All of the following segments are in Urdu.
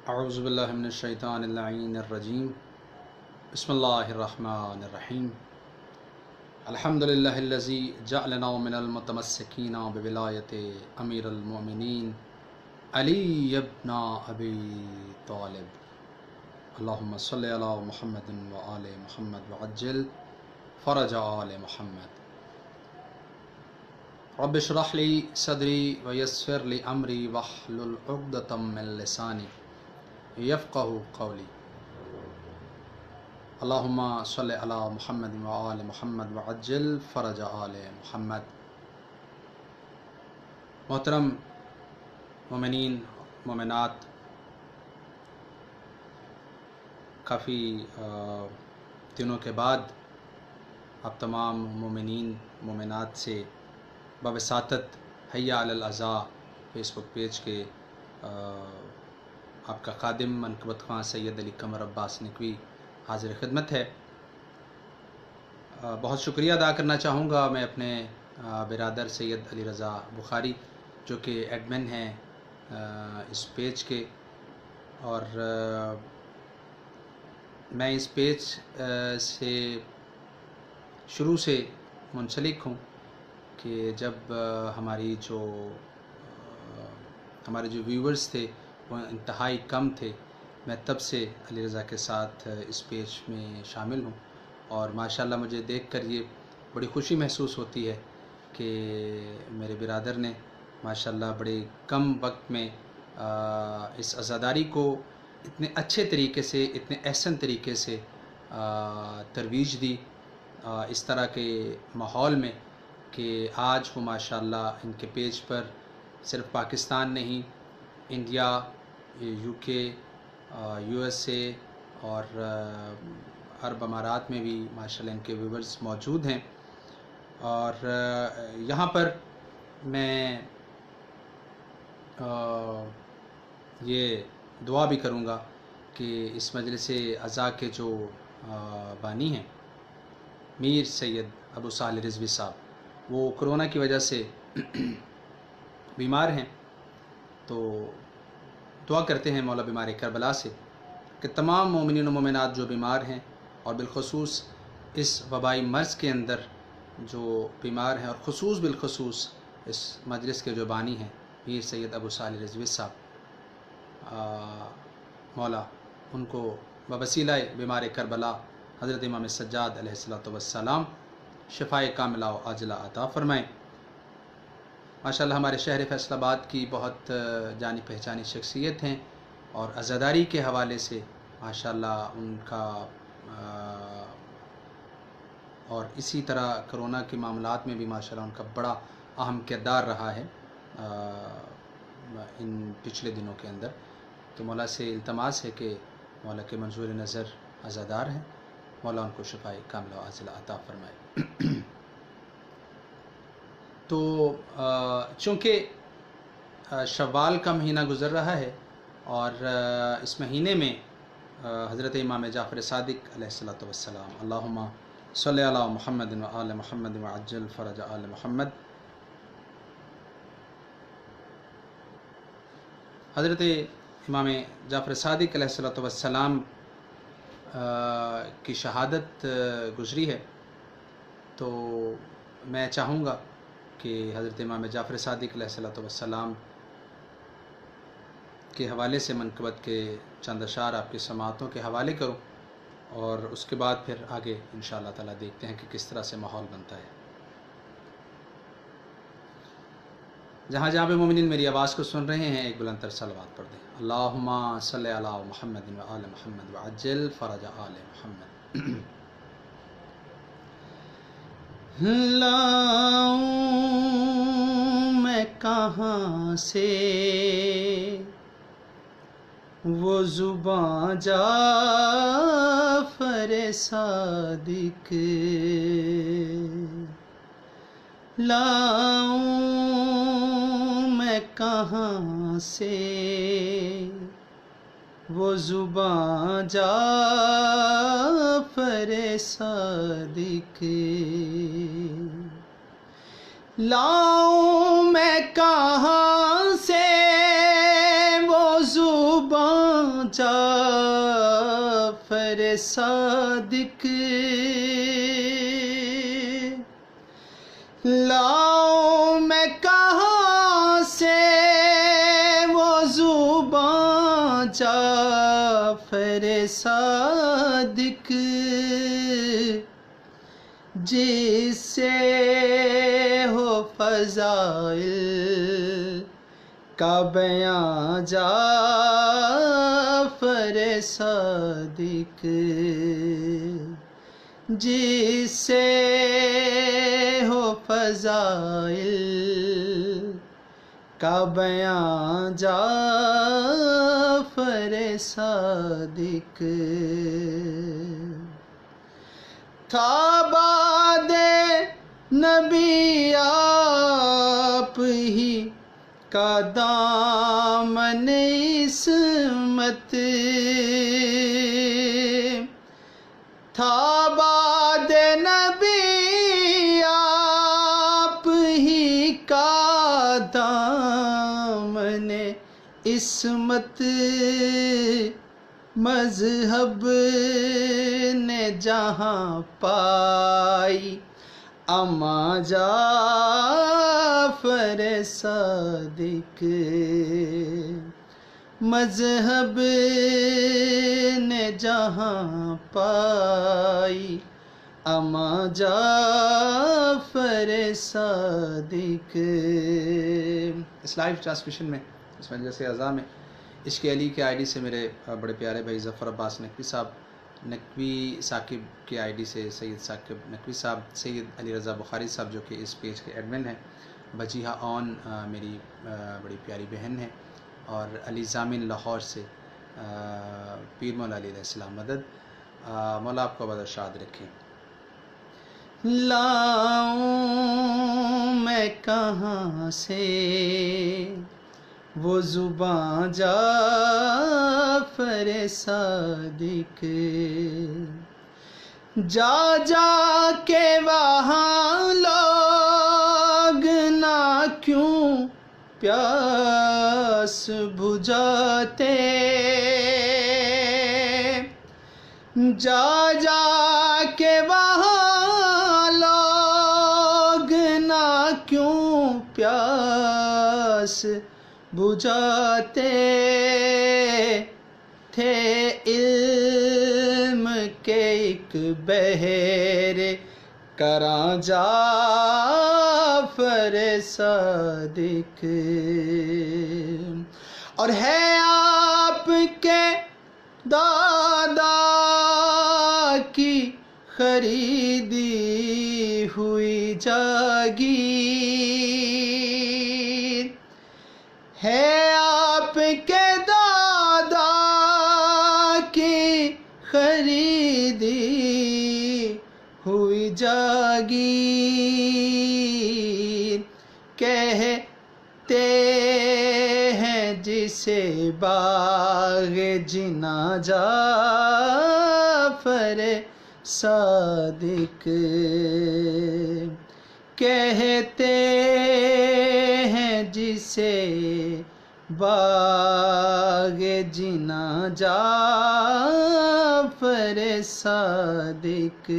اعوذ باللہ من الشیطان اللعین الرجیم بسم اللہ الرحمن الرحیم الحمدللہ الذی جعلنا من المتمسکین بولایت امیر المؤمنین علی ابن ابی طالب اللہم صلی علی محمد وآل محمد وعجل فرج آل محمد رب اشرح لی صدری ویسر لی امری واحلل عقدۃ من لسانی یفقہوا قولی اللہم صلی علی محمد وآل محمد وعجل فرج آل محمد۔ محترم مومنین مومنات، کافی دنوں کے بعد آپ تمام مومنین مومنات سے بواسطت حیا علی العزاء فیس بک پیج کے آپ کا خادم منقبت خواں سید علی قمر عباس نقوی حاضر خدمت ہے۔ بہت شکریہ ادا کرنا چاہوں گا میں اپنے برادر سید علی رضا بخاری جو کہ ایڈمن ہیں اس پیج کے، اور میں اس پیج سے شروع سے منسلک ہوں کہ جب ہمارے جو ویورز تھے وہ انتہائی کم تھے، میں تب سے علی رضا کے ساتھ اس پیج میں شامل ہوں، اور ماشاءاللہ مجھے دیکھ کر یہ بڑی خوشی محسوس ہوتی ہے کہ میرے برادر نے ماشاءاللہ بڑے کم وقت میں اس عزاداری کو اتنے اچھے طریقے سے، اتنے احسن طریقے سے ترویج دی اس طرح کے ماحول میں کہ آج وہ ماشاءاللہ ان کے پیج پر صرف پاکستان نہیں، انڈیا، یو کے، یو ایس اے اور عرب امارات میں بھی ماشاءاللہ ان کے ویورز موجود ہیں۔ اور یہاں پر میں یہ دعا بھی کروں گا کہ اس مجلس عزا کے جو بانی ہیں میر سید ابو صالح رضوی صاحب، وہ کرونا کی وجہ سے بیمار ہیں، تو دعا کرتے ہیں مولا بیمار کربلا سے کہ تمام مومنین و مومنات جو بیمار ہیں اور بالخصوص اس وبائی مرض کے اندر جو بیمار ہیں، اور بالخصوص اس مجلس کے جو بانی ہیں میر سید ابو صالح رضوی صاحب، مولا ان کو بوسیلہ بیمار کربلا حضرت امام سجاد علیہ السلام شفائے کاملہ و عاجلہ عطا فرمائیں۔ ماشاءاللہ ہمارے شہر فیصل آباد کی بہت جانی پہچانی شخصیت ہیں، اور عزاداری کے حوالے سے ماشاءاللہ ان کا اور اسی طرح کرونا کے معاملات میں بھی ماشاءاللہ ان کا بڑا اہم کردار رہا ہے ان پچھلے دنوں کے اندر۔ تو مولا سے التماس ہے کہ مولا کے منظور نظر عزادار ہیں، مولا ان کو شفائے کاملہ و عاجلہ عطا فرمائے۔ تو چونکہ شوال کا مہینہ گزر رہا ہے، اور اس مہینے میں حضرت امام جعفر صادق علیہ السلام اللہم صلی علی محمد و آل محمد وعجل فرج آل محمد، حضرت امام جعفر صادق علیہ السلام کی شہادت گزری ہے، تو میں چاہوں گا کہ حضرت امام جعفر صادق علیہ السلام کے حوالے سے منقبت کے چند اشعار آپ کی سماعتوں کے حوالے کروں، اور اس کے بعد پھر آگے انشاءاللہ تعالیٰ دیکھتے ہیں کہ کس طرح سے ماحول بنتا ہے۔ جہاں جہاں پہ مومنین میری آواز کو سن رہے ہیں ایک بلند تر صلوات پڑھ دیں۔ اللہم صلی علی محمد و آل محمد وعجل فرج آل محمد۔ لاؤں میں کہاں سے وہ زباں جعفر صادق، لاؤں میں کہاں سے وہ زباں جعفر صادق، لاؤں میں کہاں سے وہ زباں جعفر صادق، لاؤں میں کہاں سے وہ زبان جعفر صادق، جس سے ہو فضائل کا بیان جعفر صادق، جس سے ہو فضائل کا بیان جعفر صادق، تھا بعد نبی آپ ہی کا دامن عصمت، تھا بعد نبی آپ ہی کا دامن عصمت، مذہب نے جہاں پائی اما جعفر صادق، مذہب نے جہاں پائی اما جعفر صادق۔ اس لائیو ٹرانسمیشن میں، اس مجلس اعزاء میں، عشق علی کے آئی ڈی سے میرے بڑے پیارے بھائی ظفر عباس نقوی صاحب، نقوی ثاقب کے آئی ڈی سے سید ثاقب نقوی صاحب، سید علی رضا بخاری صاحب جو کہ اس پیج کے ایڈمن ہیں، بجیہا آن میری بڑی پیاری بہن ہے، اور علی ضامن لاہور سے پیر مولا علیہ السلام مدد، مولا آپ کو ابد شاد رکھیں۔ لاؤں میں کہاں سے وہ زبان جعفر صادق، جا جا کے وہاں لوگ نہ کیوں پیاس بجھاتے، جا جا کے وہاں لوگ نہ کیوں پیاس بجھاتے تھے، علم کے ایک بحر کراں جعفر صادق، اور ہے آپ کے دادا کی خریدی ہوئی جاگیر، ہے آپ کے دادا کی خریدی ہوئی جاگیر، کہتے ہیں جسے باغ جنا جعفر صادق، کہتے ہیں جسے باغ جنا جعفر صادق،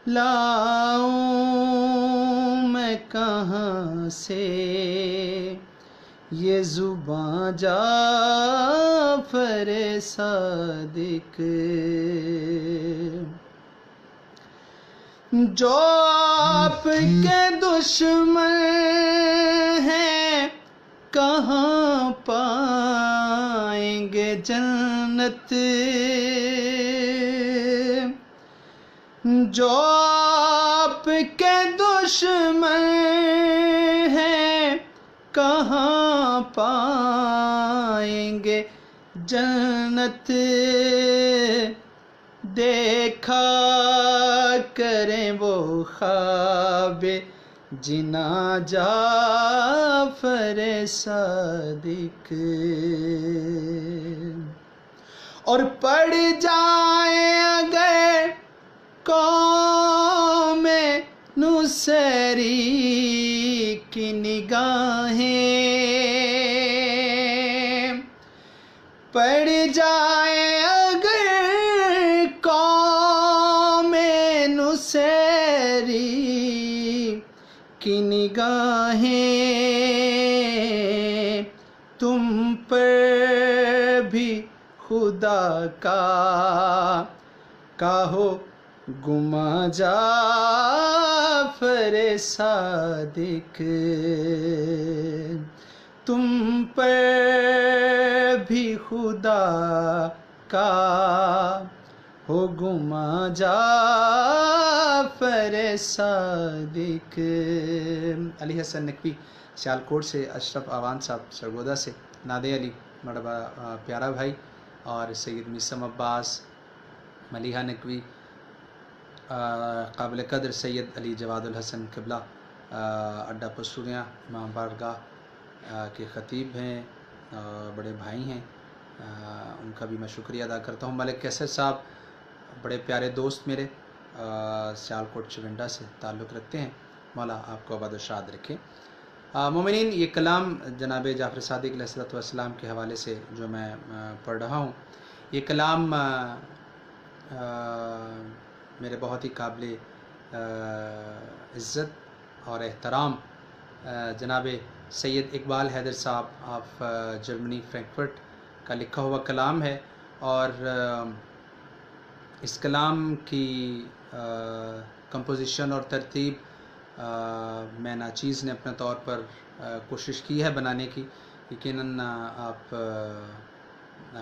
لاؤں میں کہاں سے یہ زبان جعفر صادق، جو آپ کے دشمن ہیں کہاں پائیں گے جنت، جو آپ کے دشمن ہیں کہاں پائیں گے جنت، دیکھا کریں وہ خواب جنا جعفر صادق، اور پڑ جائیں اگر قوم نصیری کی نگاہیں، پڑ جائے اگر قوم نصیری کی نگاہیں تم پر بھی خدا کا کہو گما جعفر صادق، تم پر بھی خدا کا ہو گما جعفر صادق۔ علی حسن نقوی سیالکوٹ سے، اشرف آوان صاحب سرگودا سے، نادے علی بڑا پیارا بھائی، اور سید میسم عباس، ملیحہ نقوی، قابل قدر سید علی جواد الحسن قبلہ اڈا پسوریاں امام بارگاہ کے خطیب ہیں، بڑے بھائی ہیں، ان کا بھی میں شکریہ ادا کرتا ہوں۔ ملک کیسر صاحب بڑے پیارے دوست میرے، سیالکوٹ چونڈا سے تعلق رکھتے ہیں، مولا آپ کو آباد و شاد رکھے۔ مومنین، یہ کلام جناب جعفر صادق علیہ السلام کے حوالے سے جو میں پڑھ رہا ہوں، یہ کلام میرے بہت ہی قابل عزت اور احترام جناب سید اقبال حیدر صاحب آف جرمنی فرینکفرٹ کا لکھا ہوا کلام ہے، اور اس کلام کی کمپوزیشن اور ترتیب میں ناچیز نے اپنے طور پر کوشش کی ہے بنانے کی۔ یقیناً آپ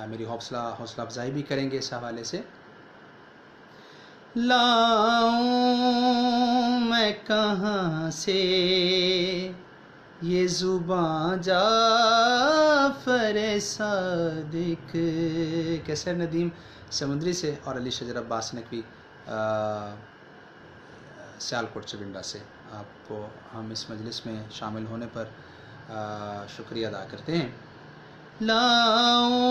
میری حوصلہ افزائی بھی کریں گے اس حوالے سے۔ لاؤں میں کہاں سے یہ زباں جعفر صادق، کیسر ندیم سمندری سے، اور علی شجر عباس نقوی سیالکوٹ چونڈا سے، آپ کو ہم اس مجلس میں شامل ہونے پر شکریہ ادا کرتے ہیں۔ لاؤں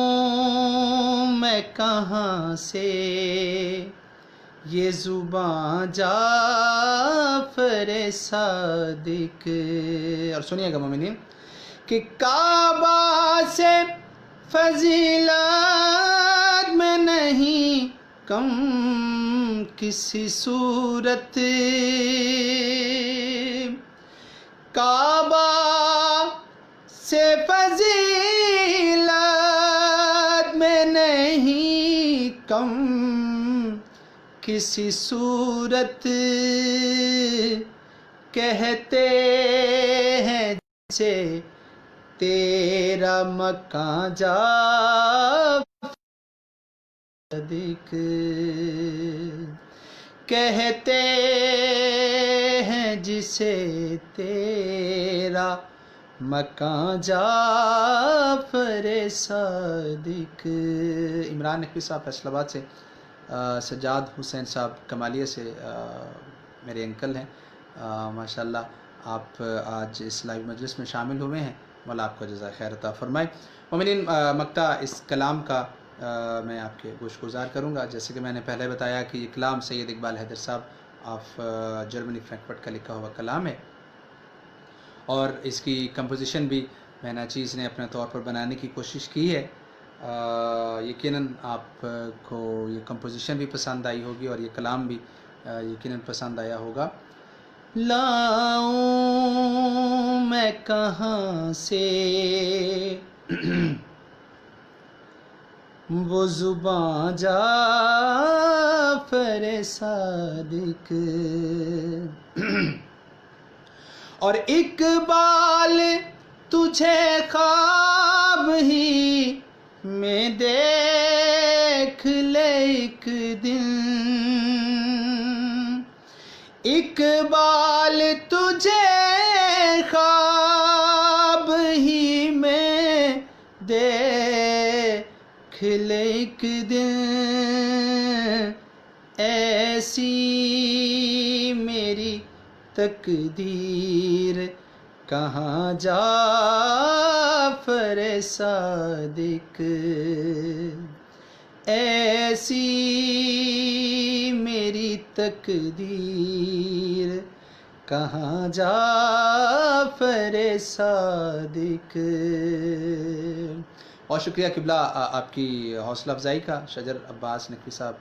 میں کہاں سے یہ زباں جعفر صادق، اور سنیے گا مومنین، کہ کعبہ سے فضیلت میں نہیں کم کسی صورت، کعبہ سے فضیلت میں نہیں کم کسی صورت، کہتے ہیں جیسے تیرا مکان جعفر صادق، کہتے ہیں جسے تیرا مکان جعفر صادق۔ عمران نقوی صاحب فیصل آباد سے، سجاد حسین صاحب کمالیہ سے میرے انکل ہیں، ماشاءاللہ آپ آج اس لائیو مجلس میں شامل ہوئے ہیں، مولا آپ کو جزائے خیر عطا فرمائے۔ مومنین، مقطع اس کلام کا میں آپ کے گوش گزار کروں گا۔ جیسے کہ میں نے پہلے بتایا کہ یہ کلام سید اقبال حیدر صاحب آف جرمنی فرینکفرٹ کا لکھا ہوا کلام ہے، اور اس کی کمپوزیشن بھی میں ناچیز نے اپنے طور پر بنانے کی کوشش کی ہے۔ یقیناً آپ کو یہ کمپوزیشن بھی پسند آئی ہوگی اور یہ کلام بھی یقیناً پسند آیا ہوگا۔ لاؤں میں کہاں سے وہ زباں جعفر صادق، اور اقبال تجھے خواب ہی میں دیکھ لے ایک دن، اقبال تجھے خواب ہی میں دیکھ لے ایک دن، ایسی میری تقدیر کہاں جعفر صادق، ایسی میری تقدیر کہاں جعفر صادق، بہت شکریہ قبلہ آپ کی حوصلہ افزائی کا. شجر عباس نقوی صاحب,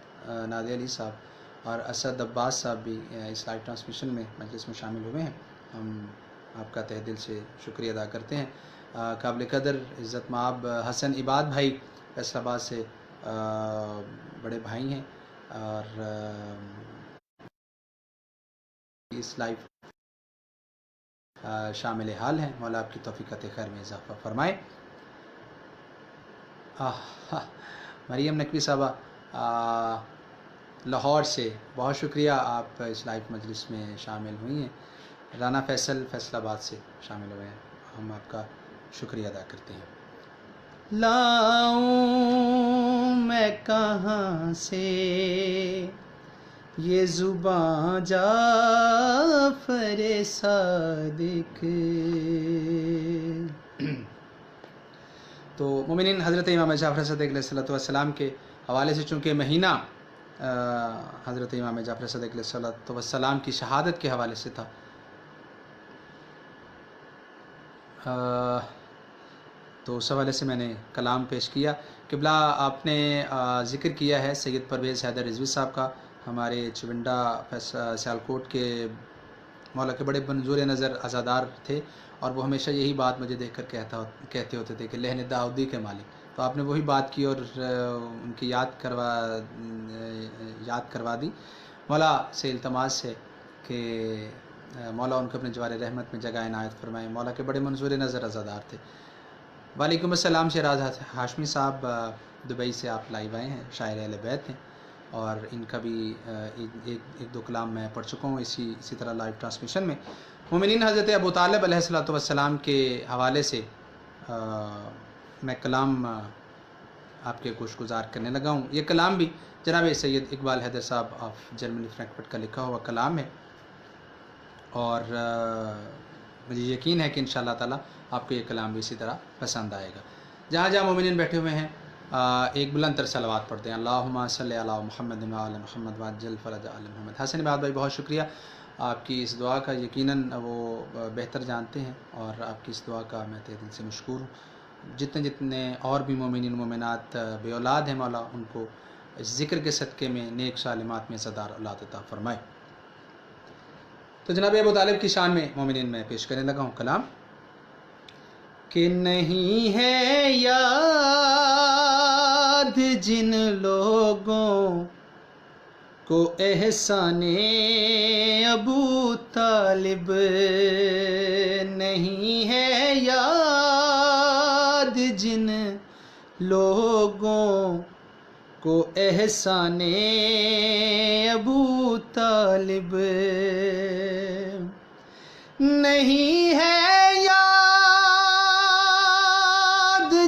نادیہ علی صاحب اور اسد عباس صاحب بھی اس لائیو ٹرانسمیشن میں مجلس میں شامل ہوئے ہیں. ہم آپ کا تہ دل سے شکریہ ادا کرتے ہیں. قابل قدر عزت مآب حسن عباد بھائی فیصل آباد سے بڑے بھائی ہیں اور اس لائیو شامل حال ہیں. مولا آپ کی توفیقات خیر میں اضافہ فرمائے. مریم نقوی صاحبہ لاہور سے بہت شکریہ, آپ اس لائیو مجلس میں شامل ہوئی ہیں. رانا فیصل فیصل آباد سے شامل ہوئے ہیں, ہم آپ کا شکریہ ادا کرتے ہیں. لاؤں میں کہاں سے یہ زباں جعفر صادق. تو مومنین, حضرت امام جعفر صادق علیہ الصلوۃ والسلام کے حوالے سے چونکہ مہینہ حضرت امام جعفر صادق علیہ الصلوۃ والسلام کی شہادت کے حوالے سے تھا, تو اس حوالے سے میں نے کلام پیش کیا. قبلہ آپ نے ذکر کیا ہے سید پرویز حیدر رضوی صاحب کا, ہمارے چونڈا سیالکوٹ کے مولا کے بڑے منظور نظر عزادار تھے, اور وہ ہمیشہ یہی بات مجھے دیکھ کر کہتے ہوتے تھے کہ لہن داؤدی کے مالک. تو آپ نے وہی بات کی اور ان کی یاد کروا دی. مولا سے التماس ہے کہ مولا ان کو اپنے جوار رحمت میں جگہ عنایت فرمائے. مولا کے بڑے منظور نظر عزادار تھے. وعلیکم السلام. شیراز ہاشمی صاحب دبئی سے آپ لائیو آئے ہیں, شاعر اہل بیت ہیں, اور ان کا بھی ایک دو کلام میں پڑھ چکا ہوں اسی طرح لائیو ٹرانسمیشن میں. مومنین, حضرت ابو طالب علیہ الصلوۃ والسلام کے حوالے سے میں کلام آپ کے گوش گزار کرنے لگا ہوں. یہ کلام بھی جناب سید اقبال حیدر صاحب آف جرمنی فرینکفرٹ کا لکھا ہوا کلام ہے, اور مجھے یقین ہے کہ انشاءاللہ تعالی آپ کو یہ کلام بھی اسی طرح پسند آئے گا. جہاں جہاں مومنین بیٹھے ہوئے ہیں ایک بلند تر صلوات پڑھتے ہیں. اللہم صلی علی محمد و علی محمد وعجل فرج آل محمد. حسن عباد بھائی بہت شکریہ, آپ کی اس دعا کا یقیناً وہ بہتر جانتے ہیں, اور آپ کی اس دعا کا میں تہ دل سے مشکور ہوں. جتنے اور بھی مومنین مومنات بے اولاد ہیں, مولا ان کو اس ذکر کے صدقے میں نیک سالمات میں صدار اولاد عطا فرمائے. تو جناب ابو طالب کی شان میں مومنین میں پیش کرنے لگا ہوں کلام کہ نہیں ہے یاد جن لوگوں کو احسان ابو طالب, نہیں ہے یاد جن لوگوں کو احسان ابو طالب, نہیں ہے یاد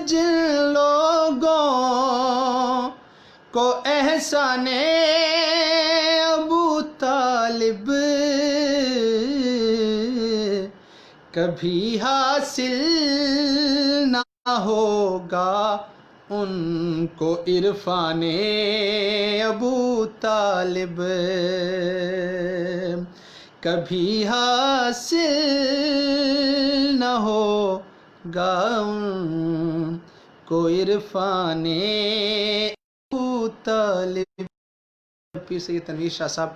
جن لوگوں کو احسان ابو طالب, کبھی حاصل نہ ہوگا ان کو عرفان ابو طالب, کبھی حاصل نہ ہوگا ان کو عرفان ابو طالب. پیر سید تنویر شاہ صاحب,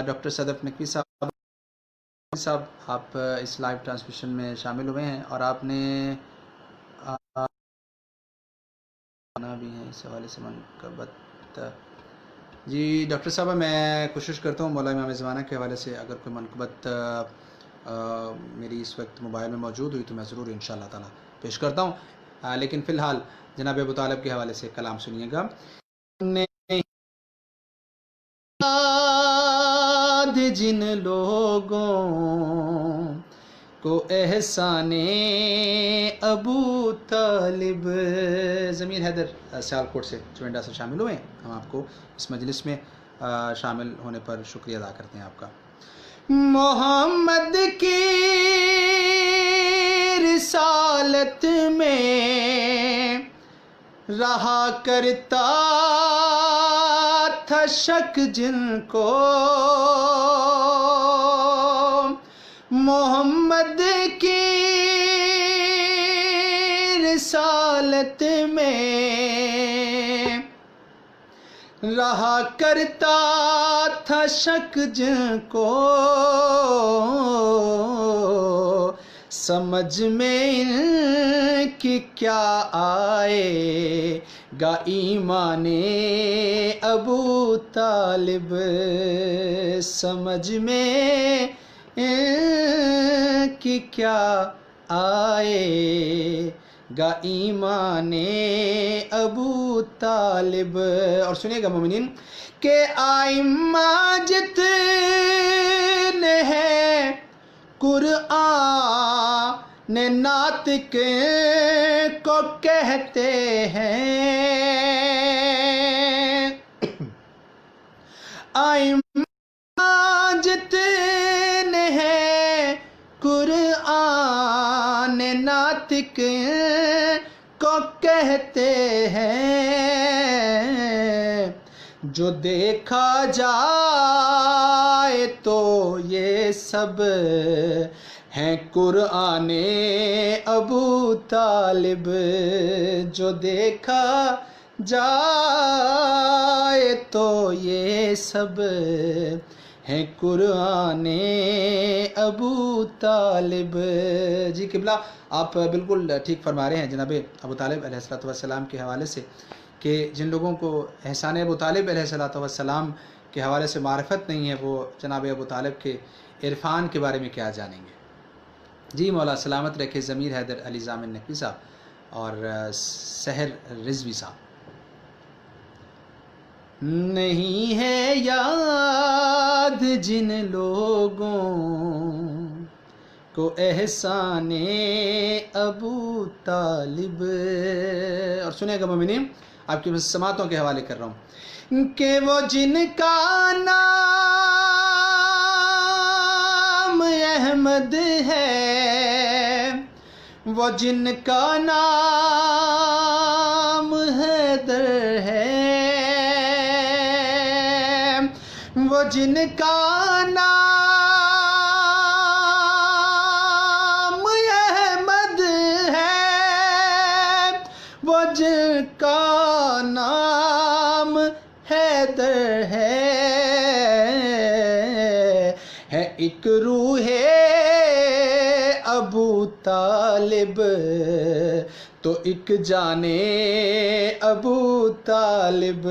ڈاکٹر صدف نقوی صاحب آپ اس لائیو ٹرانسمیشن میں شامل ہوئے ہیں, اور آپ نے بھی ہیں اس حوالے سے منقبت. جی ڈاکٹر صاحبہ, میں کوشش کرتا ہوں مولا امام زمانہ کے حوالے سے اگر کوئی منقبت میری اس وقت موبائل میں موجود ہوئی تو میں ضرور انشاءاللہ تعالی پیش کرتا ہوں, لیکن فی الحال جناب ابو طالب کے حوالے سے کلام سنیے گا. جن لوگوں کو احسان ابو طالب. ضمیر حیدر سیالکوٹ سے چونڈا سے شامل ہوئے ہیں, ہم آپ کو اس مجلس میں شامل ہونے پر شکریہ ادا کرتے ہیں آپ کا. محمد کی رسالت میں رہا کرتا تھا شک جن کو, محمد کی رسالت میں رہا کرتا تھا شک جن کو، سمجھ میں ان کی کیا آئے گا ایمان ابو طالب، سمجھ میں ان کی کیا آئے گا ایمان ابو طالب۔ اور سنیے گا مومنین کہ آئمہ جتنے ہیں قرآن ناطق کو کہتے ہیں، آئمہ جتنے ہیں قرآن ناطق کو کہتے ہیں، جو دیکھا جائے تو یہ سب ہیں قرآن ابو طالب، جو دیکھا جائے تو یہ سب ہیں قرآن ابو طالب۔ جی قبلہ آپ بالکل ٹھیک فرما رہے ہیں جناب ابو طالب علیہ السلام کے حوالے سے، کہ جن لوگوں کو احسان ابو طالب علیہ السلام کے حوالے سے معرفت نہیں ہے وہ جناب ابو طالب کے عرفان کے بارے میں کیا جانیں گے۔ جی مولا سلامت رکھے ضمیر حیدر علی ضامن نقوی صاحب اور سحر رضوی صاحب۔ نہیں ہے یاد جن لوگوں کو احسان ابو طالب، اور سنیں گا مومنین آپ کی سماعتوں کے حوالے کر رہا ہوں، کہ وہ جن کا نام احمد ہے، وہ جن کا نام حیدر ہے، وہ جن کا نام احمد ہے، وہ جن کا نام حیدر ہے ایک روح ابو طالب تو ایک جانے ابو طالب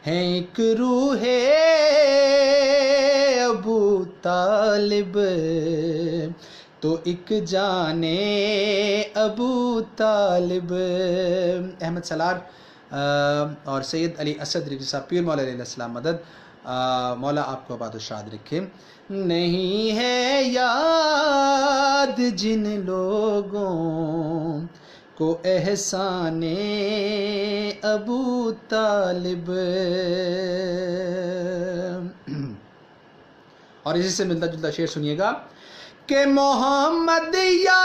ہے، ایک روح ابو طالب تو ایک جانے ابو طالب۔ احمد سالار اور سید علی اسد رضوی صاحب پیر مولا علیہ السلام مدد، مولا آپ کو آباد و شاد رکھے۔ نہیں ہے یاد جن لوگوں کو احسان ابو طالب، اور اسی سے ملتا جلتا شعر سنیے گا کہ محمد یا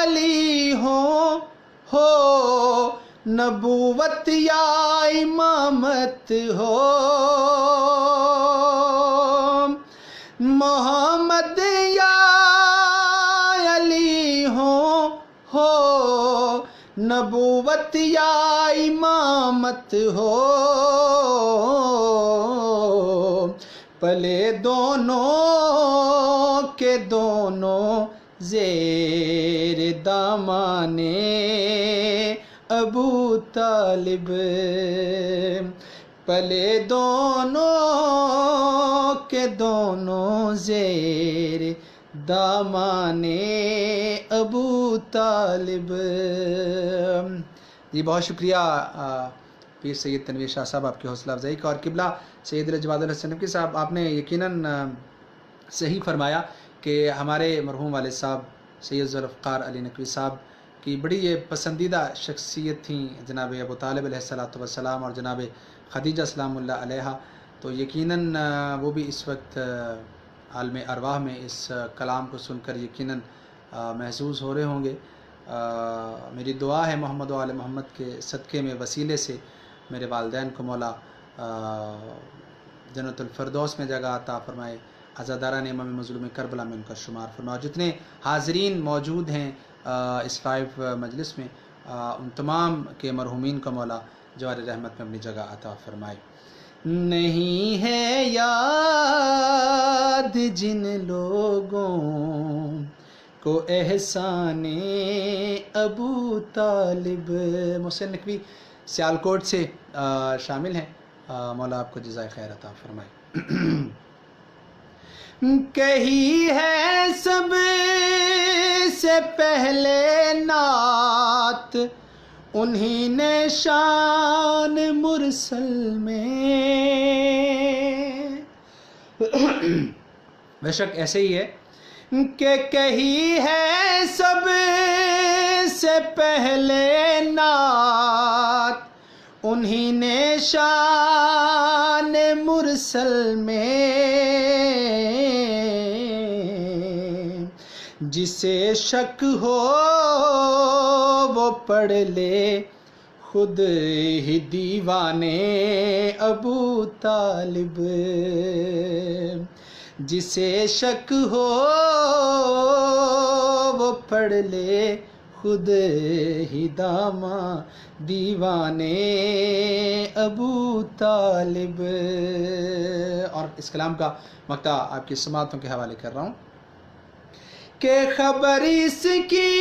علی ہو نبوت یا امامت ہو، محمد یا علی ہو نبوت یا امامت ہو، پلے دونوں کے دونوں زیر دامان ابو طالب، پلے دونوں کے دونوں زیر دامان ابو طالب۔ جی بہت شکریہ پیر سید تنویر شاہ صاحب آپ کی حوصلہ افزائی کا، اور قبلہ سید الجواد الحسن نقوی صاحب آپ نے یقیناً صحیح فرمایا کہ ہمارے مرحوم والد صاحب سید ذوالفقار علی نقوی صاحب کی بڑی یہ پسندیدہ شخصیت تھیں جناب ابو طالب علیہ السلام اور جناب خدیجہ سلام اللہ علیہا، تو یقیناً وہ بھی اس وقت عالم ارواح میں اس کلام کو سن کر یقیناً محظوظ ہو رہے ہوں گے۔ میری دعا ہے محمد و آل محمد کے صدقے میں وسیلے سے میرے والدین کو مولا جنت الفردوس میں جگہ عطا فرمائے، عزاداران امام مظلوم کربلا میں ان کا شمار فرمائے، جتنے حاضرین موجود ہیں اس لائیو مجلس میں ان تمام کے مرحومین کو مولا جوار رحمت میں اپنی جگہ عطا فرمائے۔ نہیں ہے یاد جن لوگوں کو احسان ابو طالب، محسن نقوی سیالکوٹ سے شامل ہیں، مولا آپ کو جزائے خیر عطا فرمائے۔ کہی ہے سب سے پہلے نعت انہی نے شان مرسل میں، بے شک ایسے ہی ہے کہ کہی ہے سب سے پہلے نعت انہی نے شان مرسل میں، جسے شک ہو وہ پڑھ لے خود ہی دیوانے ابو طالب، جسے شک ہو وہ پڑھ لے خود ہی داما دیوانے ابو طالب۔ اور اس کلام کا مقطع آپ کی سماعتوں کے حوالے کر رہا ہوں کہ خبر اس کی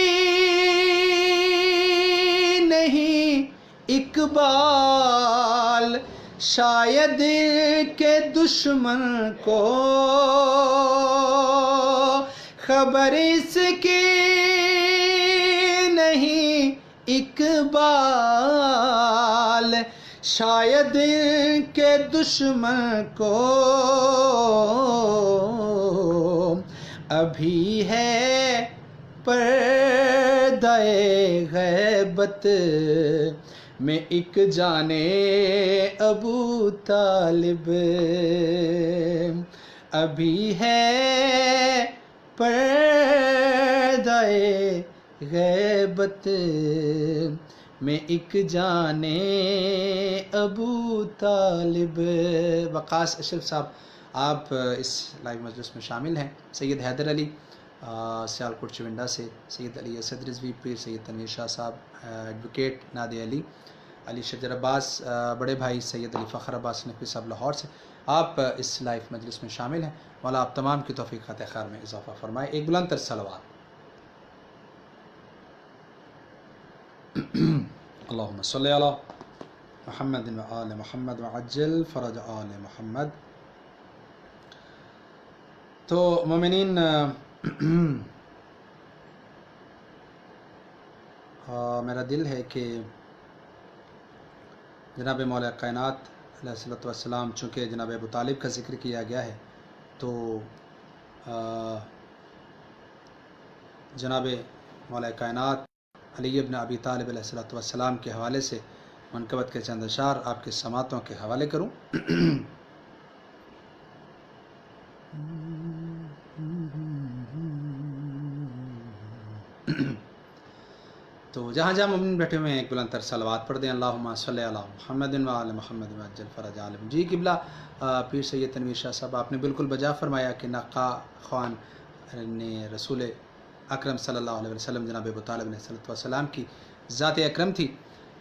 نہیں اقبال شاید کہ دشمن کو، خبر اس کی نہیں اقبال شاید کہ دشمن کو، ابھی ہے پردہ غیبت میں ایک جانے ابو طالب، ابھی ہے پردہ غیبت میں ایک جانے ابو طالب۔ وقاص اشرف صاحب آپ اس لائیو مجلس میں شامل ہیں، سید حیدر علی سیالکوٹ چونڈا سے، سید علی اسد رضوی پیر، سید تنویر شاہ صاحب، ایڈوکیٹ نادی علی، علی شجر عباس بڑے بھائی، سید علی فخر عباس نقوی صاحب لاہور سے، آپ اس لائیو مجلس میں شامل ہیں۔ مولا آپ تمام کی توفیقات خیر میں اضافہ فرمائے۔ ایک بلند تر صلوات۔ اللہم صلی علی محمد و آل محمد وعجل فرج آل محمد۔ تو مومنین، میرا دل ہے کہ جناب مولا کائنات علیہ الصلوۃ والسلام، چونکہ جناب ابو طالب کا ذکر کیا گیا ہے تو جناب مولا کائنات علی ابن ابی طالب علیہ الصلوۃ والسلام کے حوالے سے منقبت کے چند اشعار آپ کے سماعتوں کے حوالے کروں۔ تو جہاں جہاں مومن بیٹھے ہوئے ہیں ایک بلند تر صلوات پڑھ دیں۔ اللہم صلی علی محمد و آل محمد وعجل فرج عالم۔ جی قبلہ پیر سید تنویر شاہ صاحب، آپ نے بالکل بجا فرمایا کہ نقا خوان نے رسول اکرم صلی اللہ علیہ وسلم جناب ابو طالب علیہ السلام کی ذات اکرم تھی۔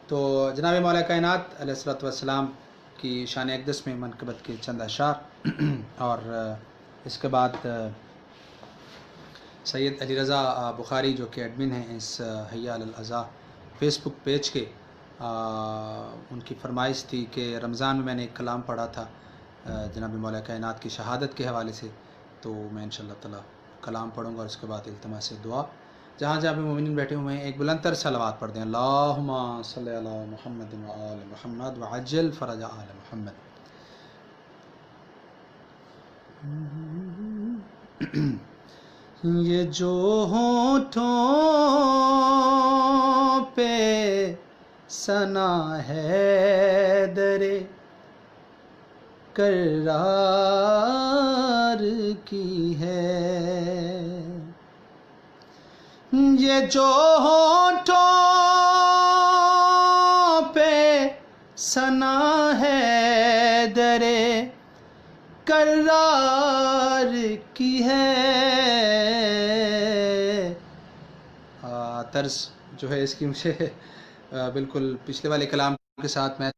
تو جناب مولا کائنات علیہ السلام کی شان اقدس میں منقبت کے چند اشعار، اور اس کے بعد سید علی رضا بخاری جو کہ ایڈمن ہیں اس حی علی الازا فیس بک پیج کے، ان کی فرمائش تھی کہ رمضان میں نے ایک کلام پڑھا تھا جناب مولا کائنات کی شہادت کے حوالے سے، تو میں انشاءاللہ تعالی کلام پڑھوں گا اور اس کے بعد التماس دعا۔ جہاں جہاں بھی مومنین بیٹھے ہوئے ہیں ایک بلند تر صلوات پڑھ دیں۔ اللہم صلی علی محمد و آل محمد وعجل فرج آل محمد۔ یہ جو ہونٹوں پہ ثنا ہے درِ کرار کی ہے، یہ جو ہونٹوں پہ ثنا ہے درِ کرار کی ہے، طرز جو ہے اس کی مجھے بالکل پچھلے والے کلام کے ساتھ میں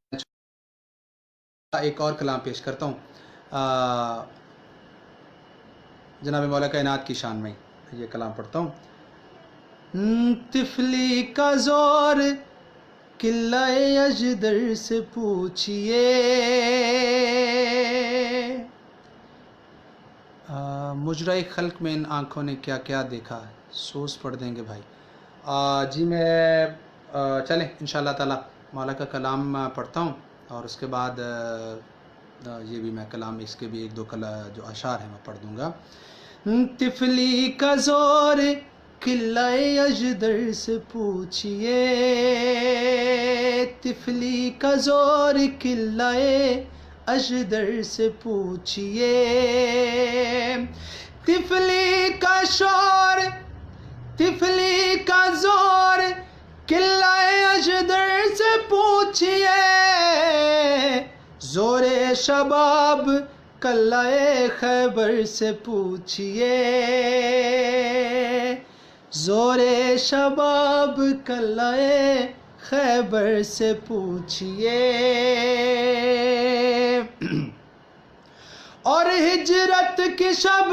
ایک اور کلام پیش کرتا ہوں جناب مولا کائنات کی شان میں یہ کلام پڑھتا ہوں. طفلی کا زور قلعہ اجدر سے پوچھئے، مجرائے خلق میں ان آنکھوں نے کیا کیا دیکھا. سوز پڑھ دیں گے بھائی. جی میں چلیں انشاءاللہ تعالی مولا کا کلام پڑھتا ہوں اور اس کے بعد یہ بھی میں کلام اس کے بھی ایک دو جو اشعار ہیں میں پڑھ دوں گا. طفلی کا زور قلعہ اجدر سے پوچھئے، طفلی کا زور قلعہ اجدر سے پوچھئے، طفلی کا شور طفلی کا زور قلعہ اجدر سے پوچھئے، زور شباب قلعہ خیبر سے پوچھئے، زور شباب قلعہ خیبر سے پوچھئے. اور ہجرت کی شب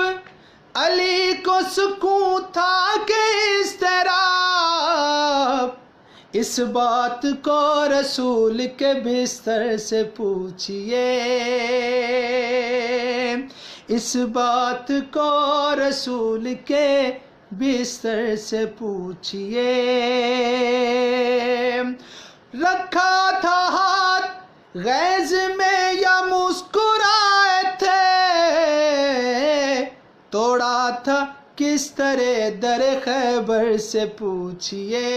علی کو سکون تھا کہ اضطراب، اس بات کو رسول کے بستر سے پوچھئے، اس بات کو رسول کے بستر سے پوچھئے. رکھا تھا ہاتھ غیظ میں یا مسکرائے تھے، توڑا تھا کس طرح در خیبر سے پوچھئے،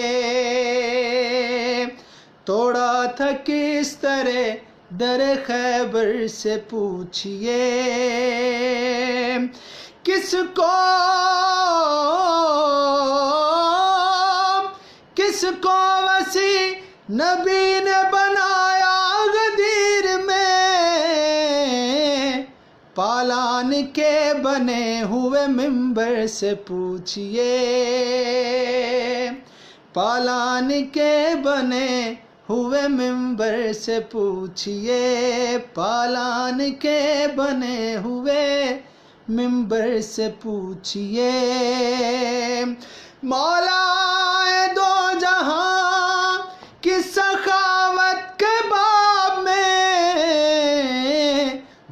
توڑا تھا کس طرح در خیبر سے پوچھئے. کس کو وسیع نبی نے بنایا غدیر میں، پالان کے بنے ہوئے منبر سے پوچھئے، پالان کے بنے ہوئے منبر سے پوچھئے، پالان کے بنے ہوئے منبر سے پوچھئے. مولا دو جہاں کی سخاوت کے باب میں،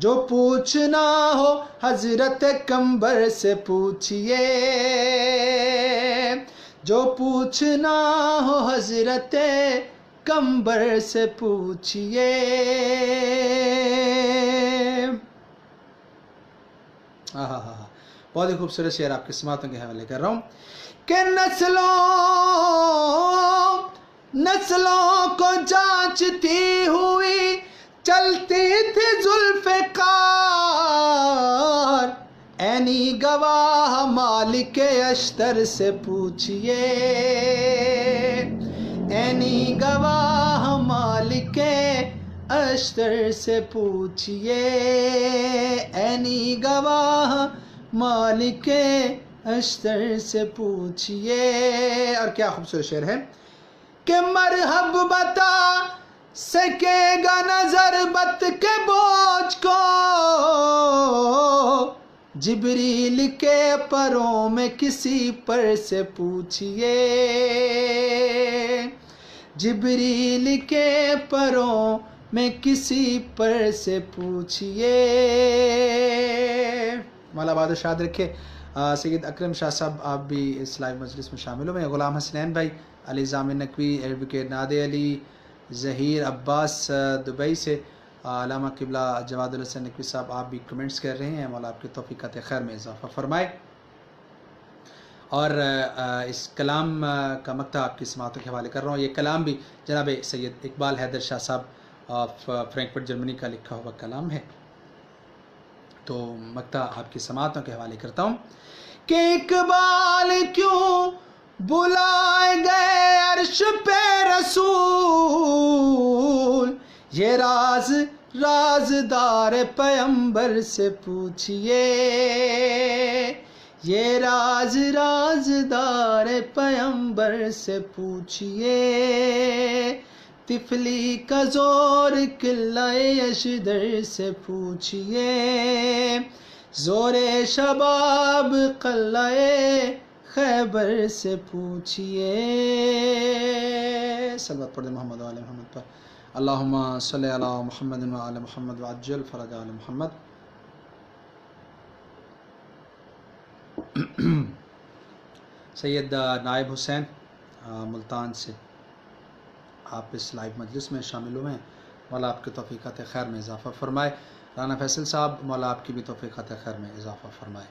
جو پوچھنا ہو حضرت قمبر سے پوچھئے، جو پوچھنا ہو حضرت قمبر سے پوچھئے. بہت ہی خوبصورت شعر آپ کی سماعتوں کے حوالے کر رہا ہوں کہ نسلوں کو جانچتی ہوئی چلتی تھی ذوالفقار، عینی گواہ مالک اشتر سے پوچھئے، عینی گواہ مالک اشتر سے پوچھئے، عینی گواہ مالک اشتر سے پوچھئے. اور کیا خوبصورت شعر ہے کہ مرحب بتا سکے گا نظر بت کے بوجھ کو، جبریل کے پروں میں کسی پر سے پوچھئے، جبریل کے پروں میں کسی پر سے پوچھئے. مولا آباد و شاد رکھے. سید اکرم شاہ صاحب آپ بھی اس لائیو مجلس میں شامل ہوئے ہیں. غلام حسنین بھائی، علی ضامن نقوی، ایڈوکیٹ نادر علی، ظہیر عباس دبئی سے، علامہ قبلہ جواد الحسن نقوی صاحب آپ بھی کمنٹس کر رہے ہیں. مولا آپ کی توفیقات خیر میں اضافہ فرمائے. اور اس کلام کا مقطع آپ کی سماعتوں کے حوالے کر رہا ہوں. یہ کلام بھی جناب سید اقبال حیدر شاہ صاحب فرینکفرٹ جرمنی کا لکھا ہوا کلام ہے. تو مقطع آپ کی سماعتوں کے حوالے کرتا ہوں کہ اقبال کیوں بلائے گئے عرش پہ رسول، یہ رازدار پیمبر سے پوچھئے، یہ راز رازدار پیمبر سے پوچھئے، طفلی کا زور قلعہ اشدر سے پوچھئے، زور شباب قلعہ خیبر سے پوچھئے۔ صلوات پڑھ دیں محمد و آل محمد پر۔ اللہم صلی علی محمد و آل محمد وعجل فرج آل محمد۔ سید نائب حسین ملتان سے آپ اس لائیو مجلس میں شامل ہوئے ہیں، مولا آپ کی توفیقات خیر میں اضافہ فرمائے۔ رانا فیصل صاحب، مولا آپ کی بھی توفیقات خیر میں اضافہ فرمائے۔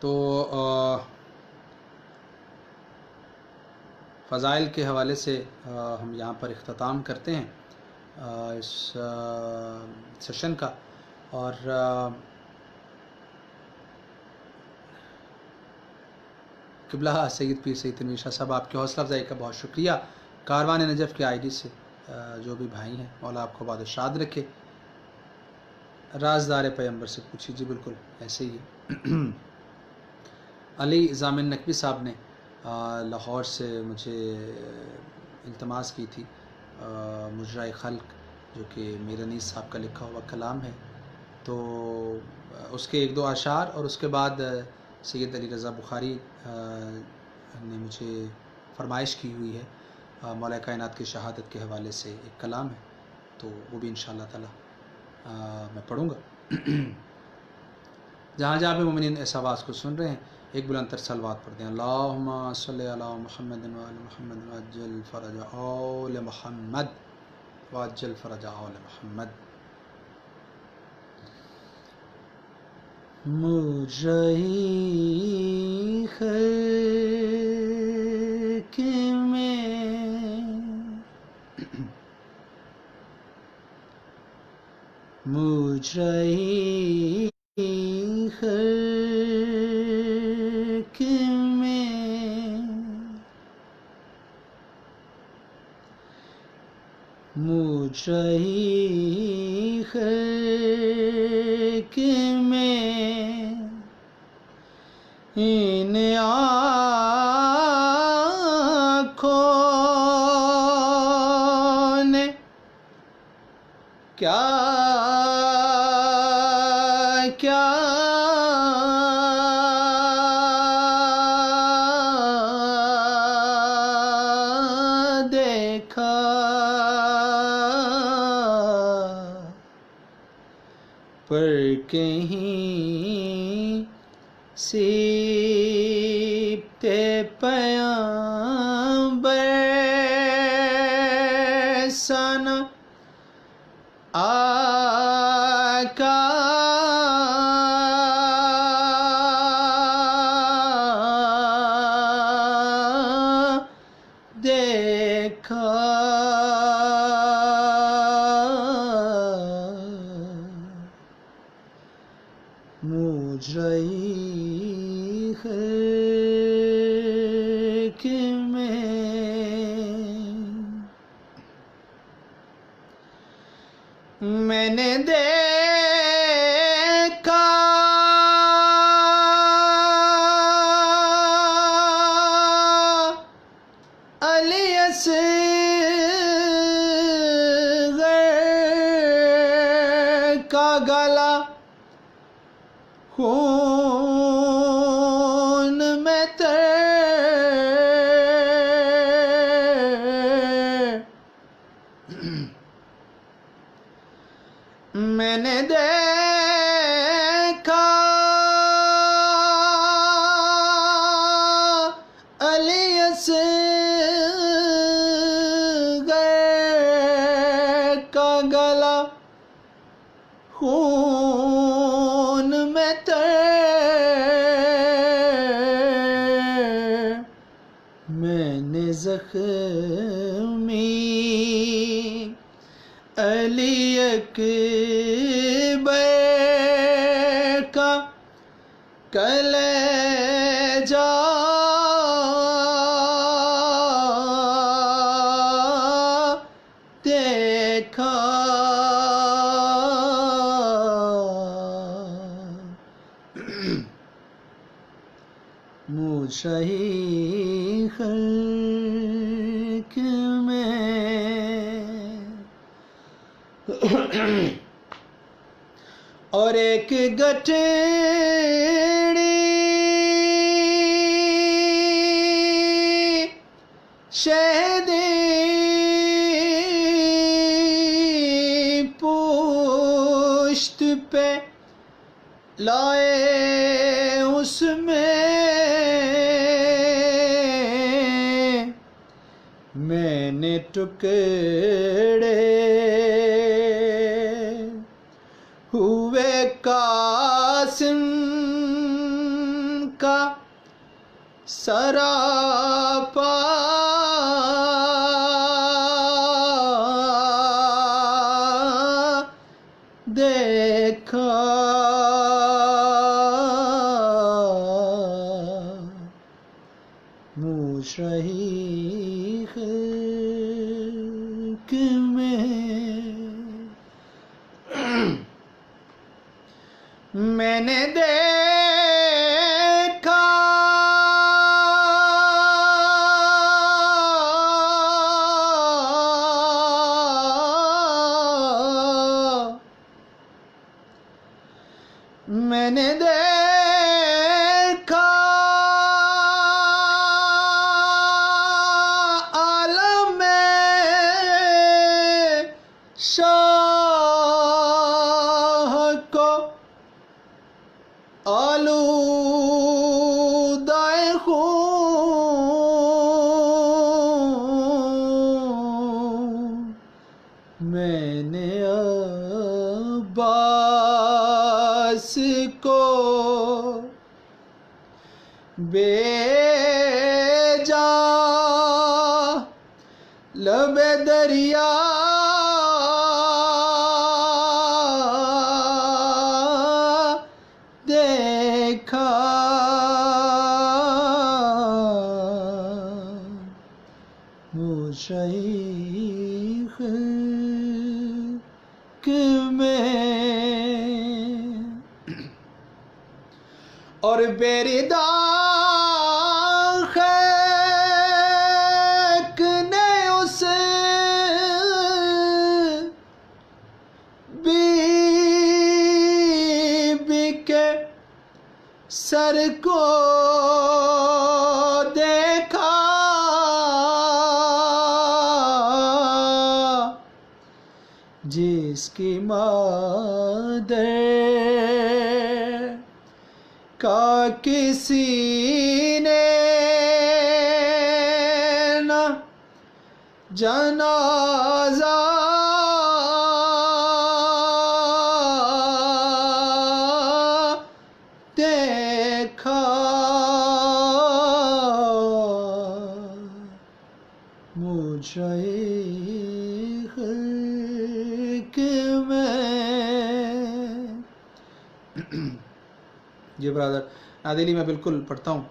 تو فضائل کے حوالے سے ہم یہاں پر اختتام کرتے ہیں اس سیشن کا، اور قبلہ سید پیر سید تنویر شاہ صاحب، آپ کے حوصلہ افزائی کا بہت شکریہ۔ کاروان نجف کے آئی ڈی سے جو بھی بھائی ہیں، مولا آپ کو باد شاد رکھے۔ رازدار پیمبر سے پوچھی، جی بالکل ایسے ہی۔ علی ضامن نقوی صاحب نے لاہور سے مجھے التماس کی تھی مجرائے خلق، جو کہ میر انیس صاحب کا لکھا ہوا کلام ہے، تو اس کے ایک دو اشعار، اور اس کے بعد سید علی رضا بخاری نے مجھے فرمائش کی ہوئی ہے مولا کائنات کی شہادت کے حوالے سے ایک کلام ہے، تو وہ بھی انشاءاللہ تعالی میں پڑھوں گا۔ جہاں جہاں بھی مومنین اس آواز کو سن رہے ہیں، ایک بلند تر صلوات پڑھ دیں۔ اللہم صلی علی محمد و آل محمد وعجل فرج آل محمد وعجل فرج آل محمد۔ مجرئی خلق میں، مجرئی خلق میں، مجرئی خلق میں، ان آنکھوں نے کیا کیا دیکھا، پر کہیں سیبتے پیمبر سنا آقا دیکھا، مجرئی خلق میں نے دیکھا علی اصغر کا گلا خون میں تر، میں نے دیکھا علی اصغر کا گلا خون میں تر، میں نے زخمی علی اکبر کا کلیجہ دیکھا، موشہی خلق میں اور ایک گٹھڑی شہدی پشت پہ لائے اس میں نے ٹکڑے ہوئے قاسم کا سراپا دیکھا موشہی خلق میں نے دیکھا میں نے دیکھا عالم شاہ کو آلودہ خون میں نے عباس کو بھیجا لب دریا دیکھا موشہی خلق میں اور بیردا خیک نے اس بی بی کے سر کو دیکھا جس کی مادر کا کسی نے نہ جنازہ دیکھا موشہی خلق میں جی برادر نادیلی میں بالکل پڑھتا ہوں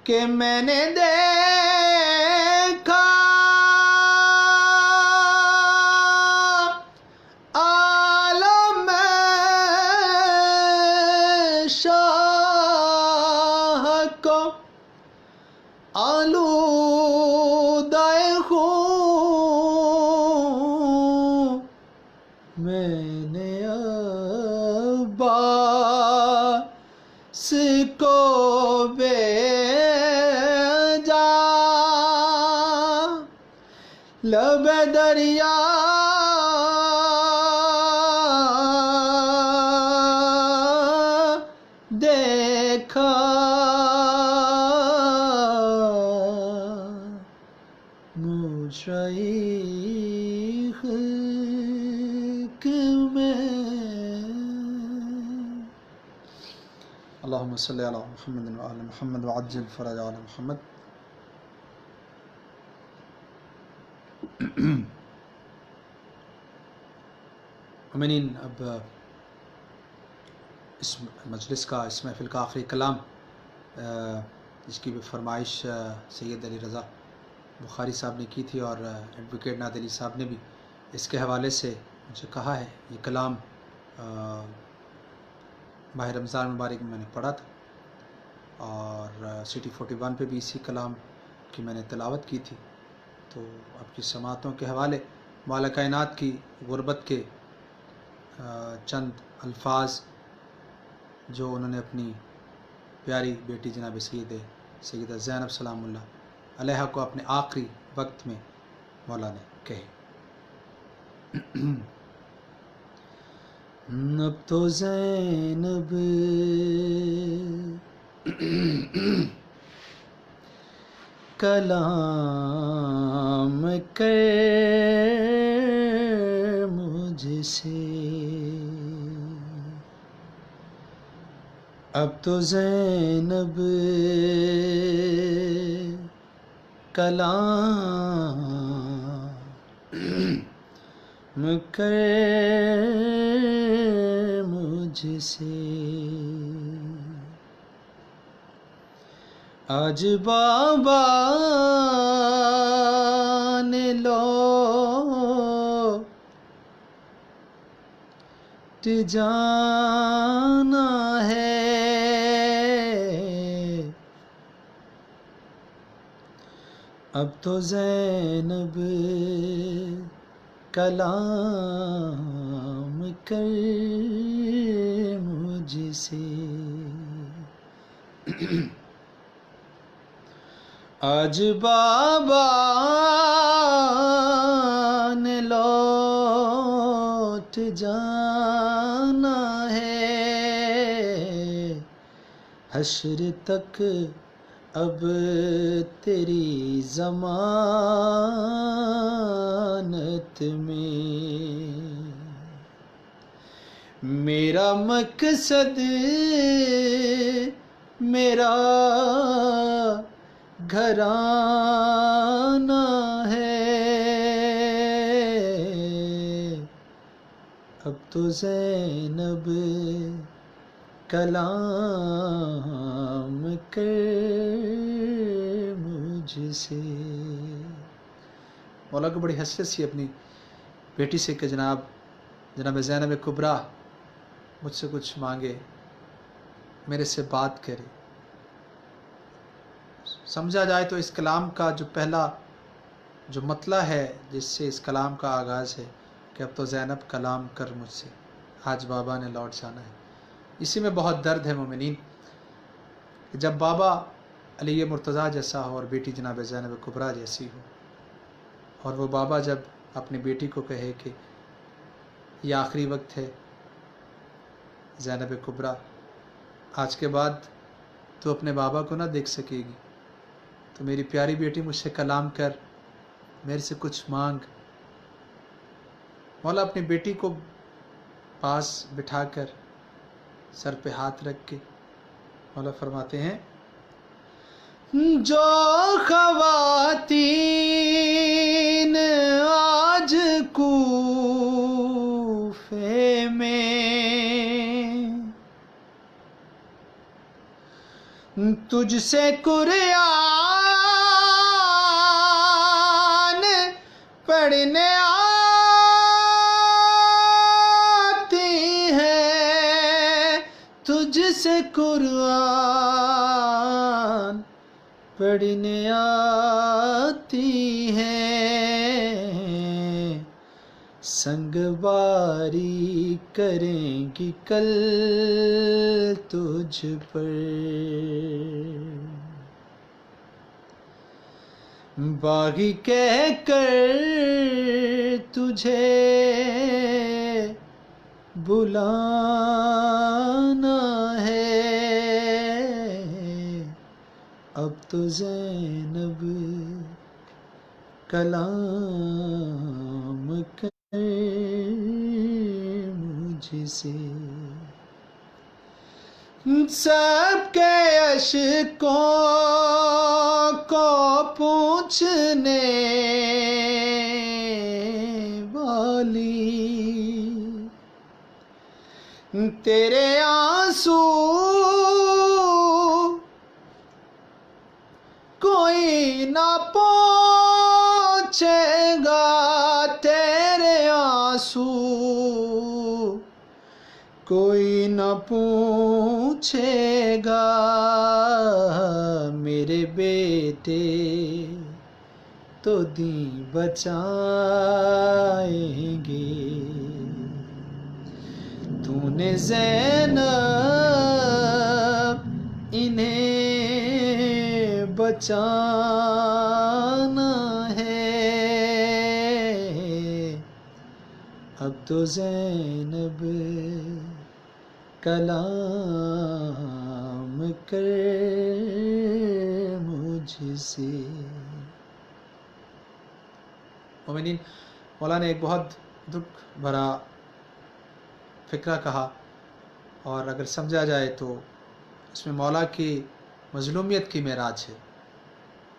کہ میں نے دیکھا عالم شاہ کو آلودہ خون میں نے عباس کو بھیجا لب دریا دیکھا موشہی خلق میں اللہم صلی علی محمد وعلی محمد وعجل فرج علی محمد. امینین اب اس مجلس کا اس محفل کا آخری کلام جس کی بھی فرمائش سید علی رضا بخاری صاحب نے کی تھی اور ایڈوکیٹ نادیلی صاحب نے بھی اس کے حوالے سے مجھے کہا ہے یہ کلام ماہ رمضان مبارک میں نے پڑھا تھا، اور سٹی 41 پہ بھی اسی کلام کی میں نے تلاوت کی تھی۔ تو آپ کی سماعتوں کے حوالے مولا کائنات کی غربت کے چند الفاظ جو انہوں نے اپنی پیاری بیٹی جناب سیدہ زینب سلام اللہ علیہا کو اپنے آخری وقت میں مولا نے کہے۔ اب تو زینب کلام کر مجھ سے، اب تو زینب کلام کر مجھ سے، آج بابا نے لوٹ جانا ہے، اب تو زینب کلام کر مجھ سے، آج بابا نے لوٹ جانا ہے، حشر تک اب تیری ضمانت میں، میرا مقصد میرا گھرانہ ہے، اب تو زینب کلام کر مجھ سے۔ مولا کو بڑی حسرت سی اپنی بیٹی سے کہ جناب زینب کبریٰ مجھ سے کچھ مانگے، میرے سے بات کرے۔ سمجھا جائے تو اس کلام کا جو پہلا جو مطلع ہے جس سے اس کلام کا آغاز ہے کہ اب تو زینب کلام کر مجھ سے، آج بابا نے لوٹ جانا ہے، اسی میں بہت درد ہے مومنین، کہ جب بابا علی مرتضیٰ جیسا ہو اور بیٹی جناب زینب کبریٰ جیسی ہو، اور وہ بابا جب اپنی بیٹی کو کہے کہ یہ آخری وقت ہے زینب کبریٰ، آج کے بعد تو اپنے بابا کو نہ دیکھ سکے گی، تو میری پیاری بیٹی مجھ سے کلام کر، میرے سے کچھ مانگ۔ مولا اپنی بیٹی کو پاس بٹھا کر سر پہ ہاتھ رکھ کے مولا فرماتے ہیں، جو خواتین آج کوفے میں تجھ سے قرآن پڑھنے آتی ہیں، تجھ سے قرآن پڑھنے آتی ہیں، سنگ باری کریں گی کل تجھ پر، باغی کہہ کر تجھے بلانا ہے، اب تو زینب کلام کر مجھ سے، سب کے اشکوں کو پوچھنے والی، تیرے آنسو کوئی نہ پوچھے گا، تیرے آنسو کوئی نہ پوچھے گا میرے بیٹے تو دین بچائیں گے. تو نے زینب انہیں بچانا ہے. اب تو زینب کلام کر مجھ سے. مومنین، مولا نے ایک بہت دکھ بھرا فکرہ کہا، اور اگر سمجھا جائے تو اس میں مولا کی مظلومیت کی معراج ہے.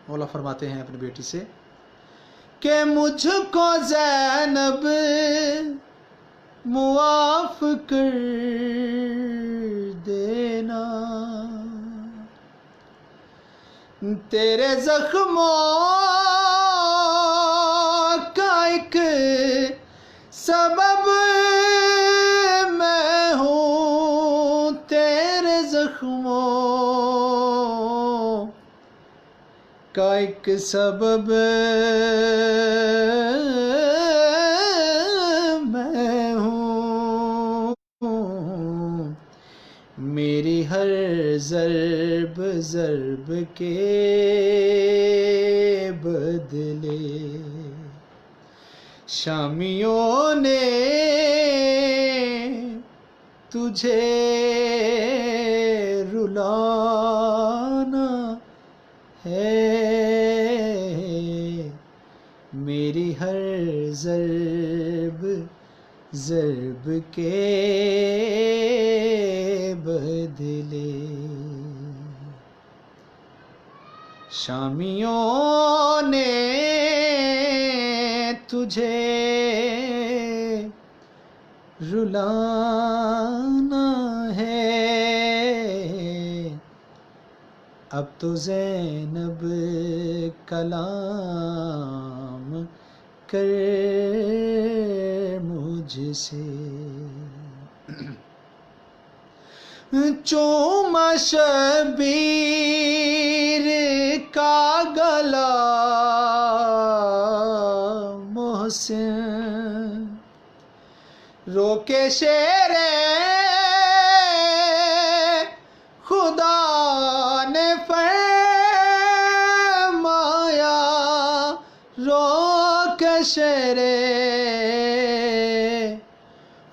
مولا فرماتے ہیں اپنی بیٹی سے کہ مجھ کو زینب معاف کر دینا، تیرے زخموں کا ایک سبب میں ہوں، تیرے زخموں کا ایک سبب میں ہوں. میری ہر ضرب ضرب کے بدلے شامیوں نے تجھے رلانا ہے. میری ہر ضرب ضرب کے بدلے شامیوں نے تجھے رلانا ہے. اب تو زینب کلام کر مجھ سے. چوما شبیر کا گلا محسن، رو کے شیر خدا نے فرمایا، رو کے شیر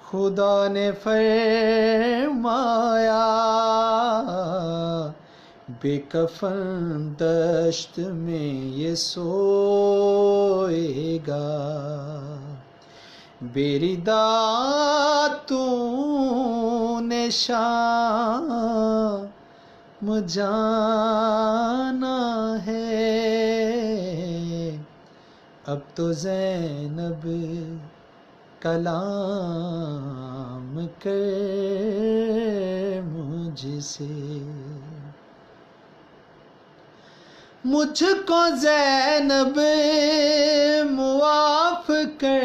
خدا نے فرمایا. بے کفن دشت میں یہ سوئے گا، بیری تو نے شام جانا ہے. اب تو زینب کلام کر مجھ سے. مجھ کو زینب معاف کر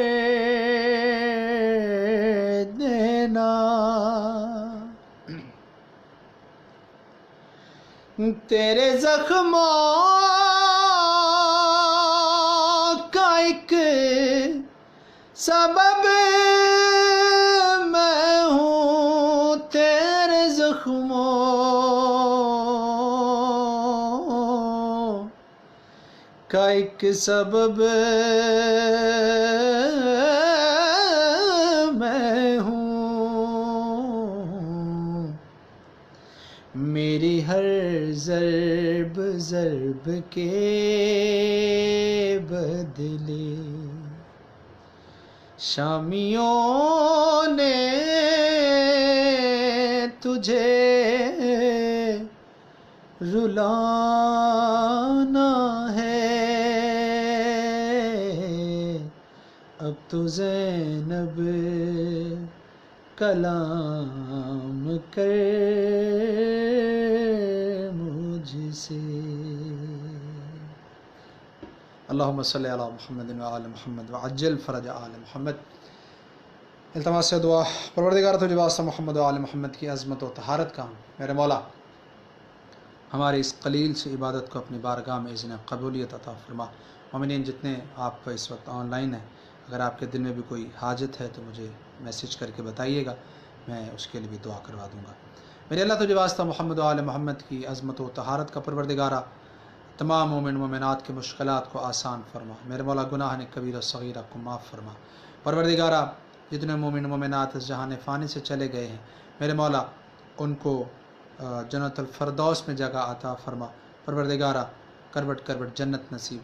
دینا، تیرے زخموں کا ایک سبب میں ہوں، تیرے زخموں کا ایک سبب میں ہوں. میری ہر ضرب ضرب کے بدلے شامیوں نے تجھے رلانا ہے. اب تو زینب کلام کر مجھ سے. اللہم صلی علی محمد وعلی محمد وعجل فرج آل محمد. التماس سے دعا۔ پروردگار تجھے واسطہ محمد و آل محمد کی عظمت و طہارت کا ہوں، میرے مولا ہمارے اس قلیل سے عبادت کو اپنی بارگاہ میں اذن قبولیت عطا فرما۔ مومنین جتنے آپ اس وقت آن لائن ہیں، اگر آپ کے دل میں بھی کوئی حاجت ہے تو مجھے میسج کر کے بتائیے گا، میں اس کے لیے بھی دعا کروا دوں گا۔ میرے اللہ تجھے واسطہ محمد و آل محمد کی عظمت و طہارت کا پروردگارہ تمام مومن مومنات کے مشکلات کو آسان فرما۔ میرے مولا گناہ کبیرہ صغیرہ کو معاف فرما۔ پروردگارہ جتنے مومن مومنات اس جہان فانی سے چلے گئے ہیں، میرے مولا ان کو جنت الفردوس میں جگہ عطا فرما۔ پروردگارہ کروٹ کروٹ جنت نصیب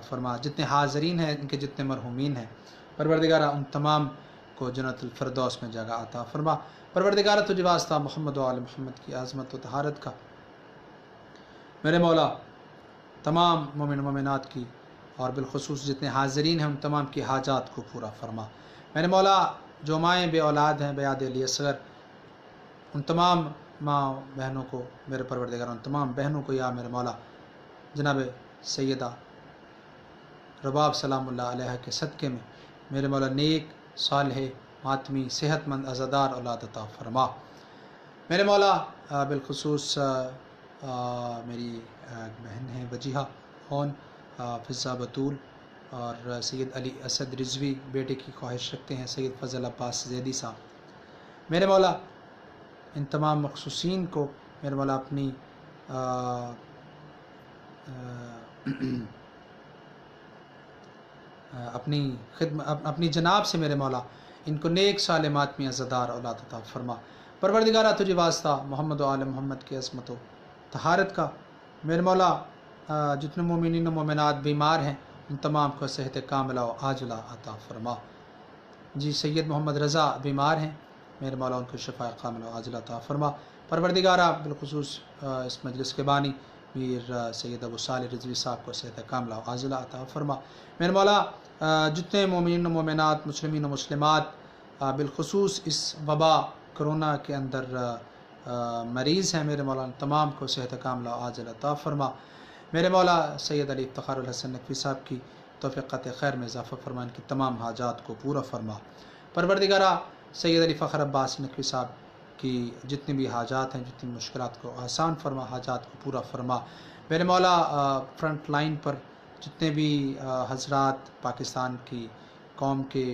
فرما۔ جتنے حاضرین ہیں، ان کے جتنے مرحومین ہیں، پروردگارہ ان تمام کو جنت الفردوس میں جگہ عطا فرما۔ پروردگارہ تجھے واسطہ محمد و آل محمد کی عظمت و طہارت کا میرے مولا تمام مومن مومنات کی اور بالخصوص جتنے حاضرین ہیں ان تمام کی حاجات کو پورا فرما۔ میرے مولا جو مائیں بے اولاد ہیں بیاد علی اصغر، ان تمام ماں بہنوں کو میرے پروردگار، ان تمام بہنوں کو یا میرے مولا جناب سیدہ رباب سلام اللہ علیہ کے صدقے میں میرے مولا نیک صالح ماتمی صحت مند عزادار اولاد عطا فرما۔ میرے مولا بالخصوص میری بہن ہیں وجیحہ خون، فضہ بطول اور سید علی اسد رضوی بیٹے کی خواہش رکھتے ہیں، سید فضل عباس زیدی صاحب، میرے مولا ان تمام مخصوصین کو میرے مولا اپنی اپنی جناب سے میرے مولا ان کو نیک صالح ماتمی عزادار اولاد عطا فرما۔ پروردگارہ تجھے واسطہ محمد و آل محمد کی عظمت و طہارت کا میرے مولا جتنے مومنین و مومنات بیمار ہیں ان تمام کو صحت کاملہ و عاجلہ عطا فرما۔ جی سید محمد رضا بیمار ہیں، میرے مولا ان کو شفا کاملہ و عاجلہ عطا فرما۔ پروردگارہ بالخصوص اس مجلس کے بانی میر سید ابو صالح رضوی صاحب کو صحت کاملہ و عاجلہ عطا فرما۔ میرے مولا جتنے مومنین و مومنات مسلمین و مسلمات بالخصوص اس وبا کرونا کے اندر مریض ہیں، میرے مولا تمام کو صحت کاملہ و عاجلہ عطا فرما۔ میرے مولا سید علی افتخار الحسن نقوی صاحب کی توفیقات خیر میں اضافہ فرما، ان کی تمام حاجات کو پورا فرما۔ پروردگارہ سید علی فخر عباس نقوی صاحب کی جتنی بھی حاجات ہیں، جتنی مشکلات کو آسان فرما، حاجات کو پورا فرما۔ میرے مولا فرنٹ لائن پر جتنے بھی حضرات پاکستان کی قوم کے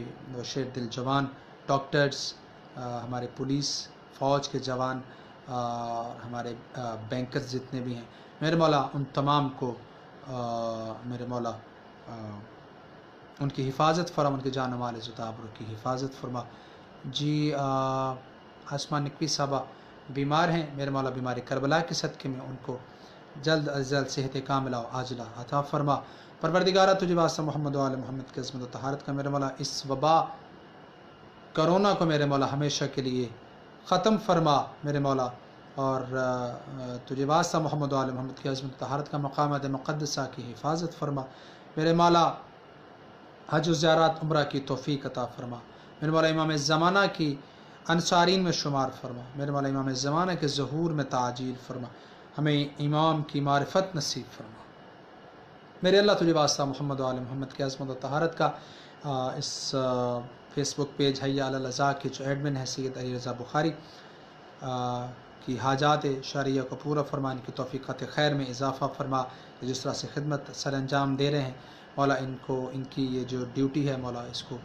شیر دل جوان، ڈاکٹرز، ہمارے پولیس فوج کے جوان، ہمارے بینکرز جتنے بھی ہیں، میرے مولا ان تمام کو میرے مولا ان کی حفاظت فرما، ان کے جان و مال عزت آبرو کی حفاظت فرما۔ جی آسمان نقوی صاحبہ بیمار ہیں، میرے مولا بیماری کربلا کے صدقے میں ان کو جلد از جلد صحت کاملہ و عاجلہ عطا فرما۔ پروردگارہ تجھے واسطہ محمد و آل محمد کی عظمت و طہارت کا میرے مولا اس وبا کرونا کو میرے مولا ہمیشہ کے لیے ختم فرما میرے مولا، اور تجھے واسطہ محمد و آل محمد کی عظمت و طہارت کا مقامات مقدسہ کی حفاظت فرما۔ میرے مولا حج و زیارات عمرہ کی توفیق عطا فرما۔ میرے مولا امام زمانہ کی انصارین میں شمار فرما۔ میرے مولا امام زمانہ کے ظہور میں تعجیل فرما، ہمیں امام کی معرفت نصیب فرما۔ میرے اللہ تجھے واسطہ محمد و آل محمد کی عظمت و طہارت کا اس فیس بک پیج حیا علی الرضا کے جو ایڈمن ہے سید علی رضا بخاری کی حاجات شرعیہ کو پورا فرما، ان کی توفیقات خیر میں اضافہ فرما، جس طرح سے خدمت سر انجام دے رہے ہیں مولا ان کو ان کی یہ جو ڈیوٹی ہے مولا اس کو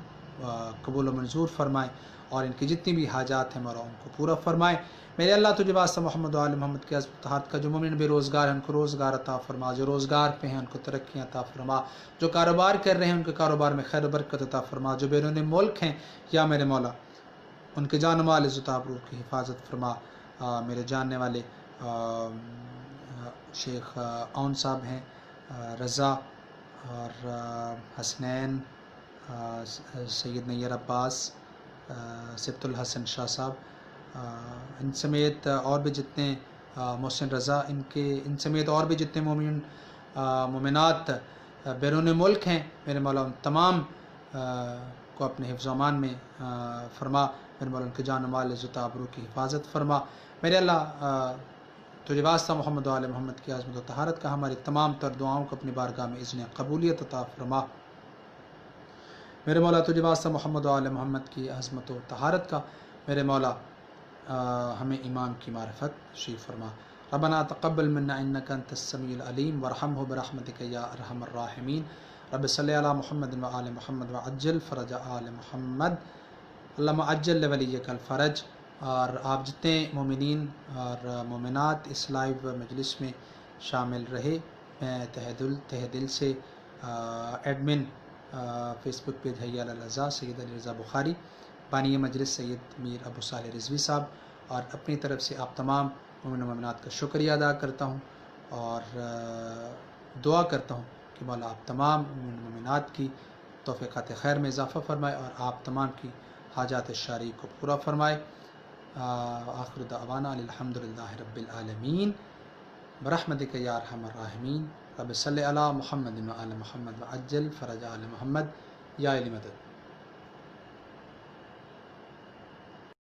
قبول و منظور فرمائے، اور ان کی جتنی بھی حاجات ہیں مولا ان کو پورا فرمائے۔ میرے اللہ تجھے واسطہ محمد و آل محمد کی عظمت و طہارت کا جو مومن بے روزگار ہیں ان کو روزگار عطا فرما، جو روزگار پہ ہیں ان کو ترقیاں عطا فرما، جو کاروبار کر رہے ہیں ان کے کاروبار میں خیر و برکت عطا فرما، جو بیرون ملک ہیں یا میرے مولا ان کے جان و مال عزت آبرو کی حفاظت فرما۔ میرے جاننے والے شیخ اون صاحب ہیں، رضا اور حسنین، سید نیر عباس، سبت الحسن شاہ صاحب، ان سمیت اور بھی جتنے محسن رضا، ان سمیت اور بھی جتنے مومن مومنات بیرون ملک ہیں میرے مولا ان تمام کو اپنے حفظ و امان میں فرما۔ میرے مولا ان کے جان و مال عزت آبرو کی حفاظت فرما۔ میرے اللہ تجھے واسطہ محمد و آل محمد کی عظمت و طہارت کا ہماری تمام تر دعاؤں کو اپنی بارگاہ میں اذن قبولیت عطا فرما۔ میرے مولا تجھے واسطہ محمد و آل محمد کی عظمت و طہارت کا، میرے مولا ہمیں ایمان کی معرفت نصیب فرما۔ ربنا تقبل منا انک انت السمیع العلیم وارحمہ برحمتک یا ارحم الراحمین۔ رب صلی علی محمد و آل محمد وعجل فرج آل محمد، اللہم عجل لولیک الفرج۔ اور آپ جتنے مومنین اور مومنات اس لائیو مجلس میں شامل رہے، میں تہ دل سے ایڈمن فیس بک پیج حی علی الرضا سید علی رضا بخاری، بانی مجلس سید میر ابو صالح رضوی صاحب، اور اپنی طرف سے آپ تمام مومن و مومنات کا شکریہ ادا کرتا ہوں، اور دعا کرتا ہوں کہ مولا آپ تمام مومن و مومنات کی توفیقات خیر میں اضافہ فرمائے اور آپ تمام کی حاجات شرعی کو پورا فرمائے۔ آخر دعوانا الحمدللہ رب العالمین برحمتک یا ارحم الراحمین۔ رب صلی علی محمد و آل محمد وعجل فرج آل محمد یا علی مدد۔